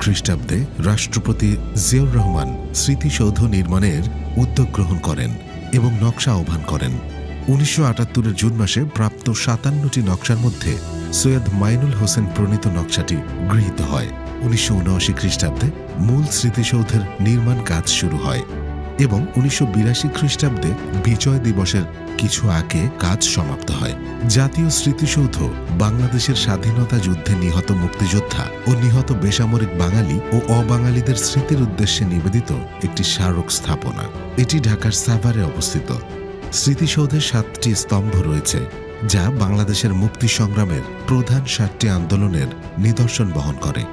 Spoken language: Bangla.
খ্রিস্টাব্দে রাষ্ট্রপতি জিয়াউর রহমান স্মৃতিসৌধ নির্মাণের উদ্যোগ গ্রহণ করেন এবং নকশা আহ্বান করেন। 1978 জুন মাসে প্রাপ্ত 57টি নকশার মধ্যে সৈয়দ মাইনুল হোসেন প্রণীত নকশাটি গৃহীত হয়। 1979 খ্রিস্টাব্দে মূল স্মৃতিসৌধের নির্মাণ কাজ শুরু হয় এবং 1982 খ্রিস্টাব্দে বিজয় দিবসের কিছু আগে কাজ সমাপ্ত হয়। জাতীয় স্মৃতিসৌধ বাংলাদেশের স্বাধীনতা যুদ্ধে নিহত মুক্তিযোদ্ধা ও নিহত বেসামরিক বাঙালি ও অবাঙালিদের স্মৃতির উদ্দেশ্যে নিবেদিত একটি স্মারক স্থাপনা। এটি ঢাকার সাভারে অবস্থিত। স্মৃতিসৌধের 7টি স্তম্ভ রয়েছে, যা বাংলাদেশের মুক্তি সংগ্রামের প্রধান 7টি আন্দোলনের নিদর্শন বহন করে।